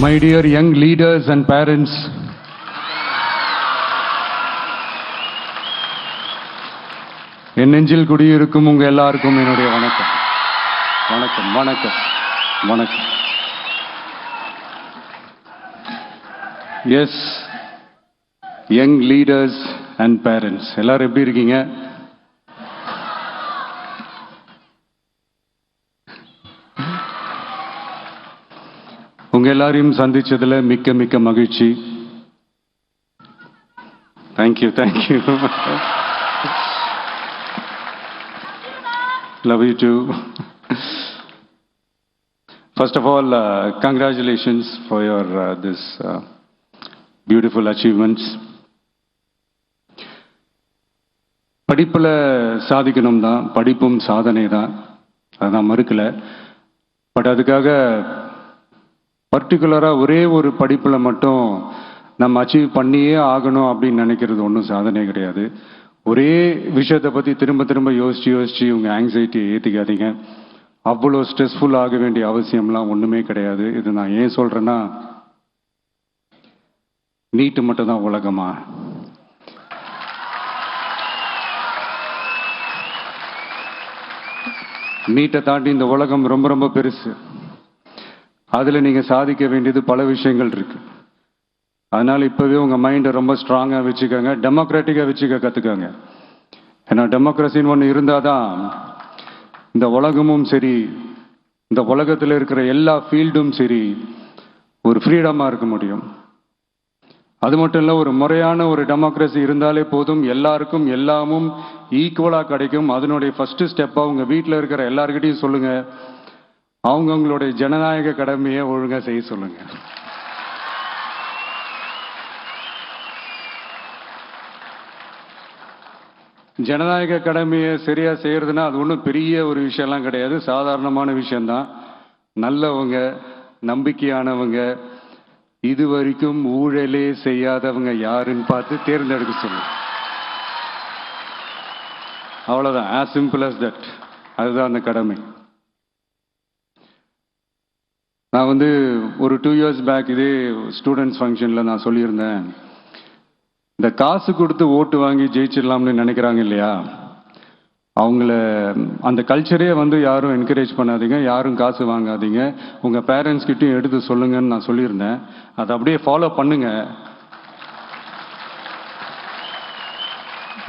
My dear young leaders and parents, என் நெஞ்சில் குடியிருக்கும் உங்க எல்லாருக்கும் என்னுடைய வணக்கம் வணக்கம் வணக்கம் வணக்கம். Yes, young leaders and parents எல்லாரும் எப்படி இருக்கீங்க? உங்க எல்லாரையும் சந்திச்சதுல மிக்க மிக்க மகிழ்ச்சி. Thank you thank you. Love you too. First of all, congratulations for your this beautiful achievements. படிப்புல சாதிக்கணும் தான், படிப்பும் சாதனை தான், அதான் மறுக்கல. பட் அதுக்காக பர்டிகுலராக ஒரே ஒரு படிப்பில் மட்டும் நம்ம அச்சீவ் பண்ணியே ஆகணும் அப்படின்னு நினைக்கிறது ஒன்றும் சாதனை கிடையாது. ஒரே விஷயத்தை பற்றி திரும்ப திரும்ப யோசிச்சு உங்கள் ஆங்ஸைட்டியை ஏற்றிக்காதீங்க. அவ்வளோ ஸ்ட்ரெஸ்ஃபுல் ஆக வேண்டிய அவசியம்லாம் ஒன்றுமே கிடையாது. இது நான் ஏன் சொல்கிறேன்னா, நீட்டு மட்டும் தான் உலகமா? நீட்டை தாண்டி இந்த உலகம் ரொம்ப ரொம்ப பெருசு. அதில் நீங்கள் சாதிக்க வேண்டியது பல விஷயங்கள் இருக்கு. அதனால் இப்போவே உங்கள் மைண்டை ரொம்ப ஸ்ட்ராங்காக வச்சுக்கோங்க, டெமோக்ராட்டிக்காக வச்சுக்க கற்றுக்கோங்க. ஏன்னா டெமோக்ரஸின்னு ஒன்று இருந்தால் தான் இந்த உலகமும் சரி, இந்த உலகத்தில் இருக்கிற எல்லா ஃபீல்டும் சரி ஒரு ஃப்ரீடமாக இருக்க முடியும். அது மட்டும் இல்லை, ஒரு முறையான ஒரு டெமோக்ரஸி இருந்தாலே போதும், எல்லாருக்கும் எல்லாமும் ஈக்குவலாக கிடைக்கும். அதனுடைய ஃபஸ்ட்டு ஸ்டெப்பாக உங்கள் வீட்டில் இருக்கிற எல்லாருக்கிட்டையும் சொல்லுங்கள், அவங்களுடைய ஜனநாயக கடமையை ஒழுங்காக செய்ய சொல்லுங்க. ஜனநாயக கடமையை சரியா செய்யறதுன்னா அது ஒன்றும் பெரிய ஒரு விஷயம்லாம் கிடையாது, சாதாரணமான விஷயம்தான். நல்லவங்க, நம்பிக்கையானவங்க, இது வரைக்கும் ஊழலே செய்யாதவங்க யாருன்னு பார்த்து தேர்ந்தெடுக்க சொல்லுங்க. அவ்வளோதான், ஆஸ் சிம்பிள் அஸ் தட். அதுதான் அந்த கடமை. நான் ஒரு 2 years பேக் இதே ஸ்டூடெண்ட்ஸ் ஃபங்க்ஷனில் நான் சொல்லியிருந்தேன், இந்த காசு கொடுத்து ஓட்டு வாங்கி ஜெயிச்சிடலாம்னு நினைக்கிறாங்க இல்லையா, அவங்கள அந்த கல்ச்சரே யாரும் என்கரேஜ் பண்ணாதீங்க, யாரும் காசு வாங்காதீங்க, உங்கள் பேரண்ட்ஸ்கிட்டையும் எடுத்து சொல்லுங்கன்னு நான் சொல்லியிருந்தேன். அதை அப்படியே ஃபாலோ பண்ணுங்க.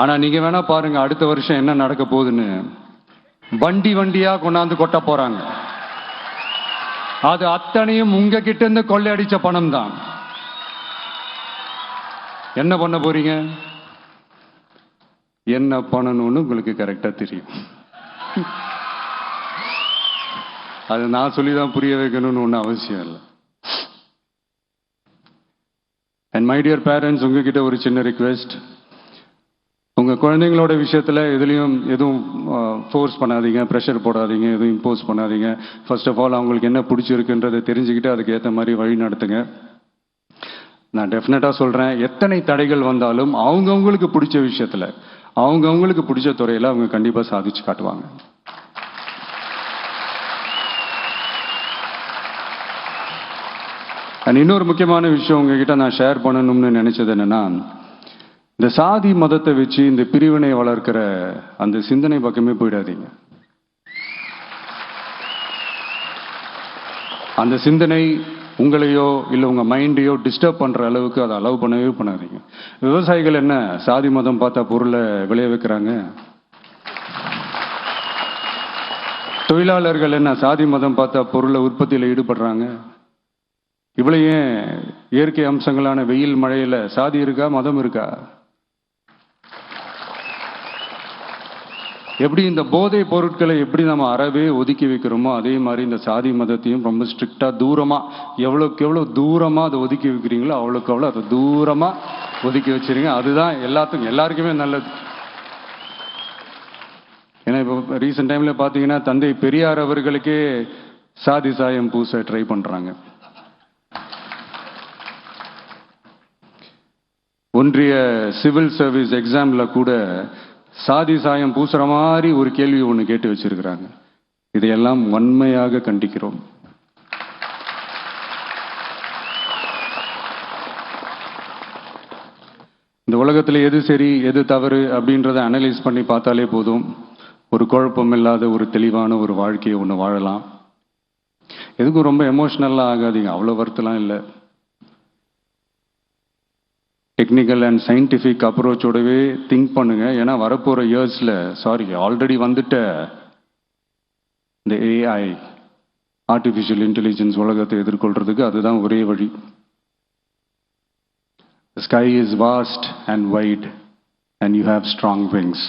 ஆனால் நீங்கள் வேணா பாருங்க, அடுத்த வருஷம் என்ன நடக்க போகுதுன்னு. வண்டி வண்டியாக கொண்டாந்து கொட்ட போகிறாங்க. அது அத்தனையும் உங்ககிட்ட இருந்து கொள்ளையடிச்ச பணம் தான். என்ன பண்ண போறீங்க? என்ன பண்ணணும்னு உங்களுக்கு கரெக்டா தெரியும். அது நான் சொல்லிதான் புரிய வைக்கணும்னு ஒன்றும் அவசியம் இல்லை. அண்ட் மை டியர் பேரண்ட்ஸ், உங்ககிட்ட ஒரு சின்ன ரிக்வெஸ்ட். உங்கள் குழந்தைங்களோட விஷயத்தில் எதுவும் ஃபோர்ஸ் பண்ணாதீங்க, ப்ரெஷர் போடாதீங்க, எதுவும் இம்போஸ் பண்ணாதீங்க. ஃபர்ஸ்ட் ஆஃப் ஆல் அவங்களுக்கு என்ன பிடிச்சிருக்குன்றதை தெரிஞ்சுக்கிட்டு அதுக்கு ஏற்ற மாதிரி வழி நடத்துங்க. நான் டெஃபினட்டாக சொல்கிறேன், எத்தனை தடைகள் வந்தாலும் அவங்கவுங்களுக்கு பிடிச்ச விஷயத்தில், அவங்கவுங்களுக்கு பிடிச்ச துறையில் அவங்க கண்டிப்பாக சாதிச்சு காட்டுவாங்க. அண்ட் இன்னொரு முக்கியமான விஷயம் உங்ககிட்ட நான் ஷேர் பண்ணணும்னு நினைச்சது என்னன்னா, இந்த சாதி மதத்தை வச்சு இந்த பிரிவினை வளர்க்கிற அந்த சிந்தனை பக்கமே போயிடாதீங்க. அந்த சிந்தனை உங்களையோ இல்லை உங்கள் மைண்டையோ டிஸ்டர்ப் பண்ணுற அளவுக்கு அதை அலோவ் பண்ணவே பண்ணாதீங்க. விவசாயிகள் என்ன சாதி மதம் பார்த்தா பொருளை விளைய வைக்கிறாங்க? தொழிலாளர்கள் என்ன சாதி மதம் பார்த்தா பொருளை உற்பத்தியில் ஈடுபடுறாங்க? இவ்வளோ ஏன் இயற்கை அம்சங்களான வெயில் மழையில் சாதி இருக்கா, மதம் இருக்கா? எப்படி இந்த போதை பொருட்களை எப்படி நம்ம அறவே ஒதுக்கி வைக்கிறோமோ, அதே மாதிரி இந்த சாதி மதத்தையும் ரொம்ப ஸ்ட்ரிக்டாக தூரமாக, எவ்வளோக்கு எவ்வளோ தூரமாக அதை ஒதுக்கி வைக்கிறீங்களோ அவ்வளோக்கு அவ்வளோ அதை தூரமாக ஒதுக்கி வச்சிருங்க. அதுதான் எல்லாருக்குமே நல்லது. ஏன்னா இப்போ ரீசெண்ட் டைமில் பார்த்தீங்கன்னா, தந்தை பெரியார் அவர்களுக்கே சாதி சாயம் பூச ட்ரை பண்ணுறாங்க. ஒன்றிய சிவில் சர்வீஸ் எக்ஸாமில் கூட சாதி சாயம் பூசுற மாதிரி ஒரு கேள்வி ஒன்று கேட்டு வச்சிருக்கிறாங்க. இதையெல்லாம் வன்மையாக கண்டிக்கிறோம். இந்த உலகத்தில் எது சரி எது தவறு அப்படின்றத அனலைஸ் பண்ணி பார்த்தாலே போதும். ஒரு குழப்பம் இல்லாத ஒரு தெளிவான ஒரு வாழ்க்கையை ஒன்று வாழலாம். எதுக்கும் ரொம்ப எமோஷ்னலாக ஆகாதீங்க, அவ்வளோ வருத்தலாம் இல்லை. டெக்னிக்கல் அண்ட் சயின்டிஃபிக் அப்ரோச்சோடவே திங்க் பண்ணுங்க. ஏன்னா வரப்போகிற இயர்ஸில் ஆல்ரெடி வந்துட்ட இந்த ஏஐ ஆர்டிஃபிஷியல் இன்டெலிஜென்ஸ் உலகத்தை எதிர்கொள்றதுக்கு அதுதான் ஒரே வழி. The sky is vast and wide and you have strong wings.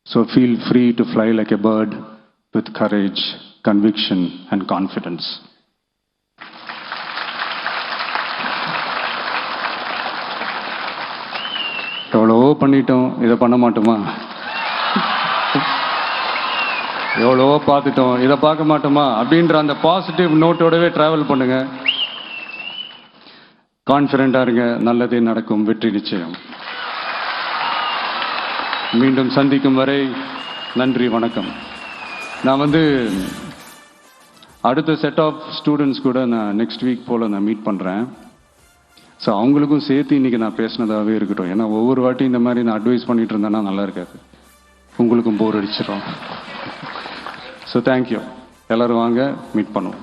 So feel free to fly like a bird with courage, conviction and confidence. எவ்வளவோ பண்ணிட்டோம், இதை பண்ண மாட்டோமா? எவ்வளவோ பார்த்துட்டோம், இதை பார்க்க மாட்டோமா அப்படின்ற அந்த பாசிட்டிவ் நோட்டோடவே ட்ராவல் பண்ணுங்க. கான்ஃபிடென்ட்டாக இருங்க, நல்லதே நடக்கும், வெற்றி நிச்சயம். மீண்டும் சந்திக்கும் வரை நன்றி, வணக்கம். நான் அடுத்த செட் ஆஃப் ஸ்டூடெண்ட்ஸ் கூட நான் நெக்ஸ்ட் வீக் போல் நான் மீட் பண்ணுறேன். ஸோ அவங்களுக்கும் சேர்த்து இன்றைக்கி நான் பேசினதாகவே இருக்கட்டும். ஏன்னா ஒவ்வொரு வாட்டி இந்த மாதிரி நான் அட்வைஸ் பண்ணிகிட்டு இருந்தேன்னா நல்லா இருக்காது, உங்களுக்கும் போர் அடிச்சிடும். So thank you. எல்லோரும் வாங்க, மீட் பண்ணுவோம்.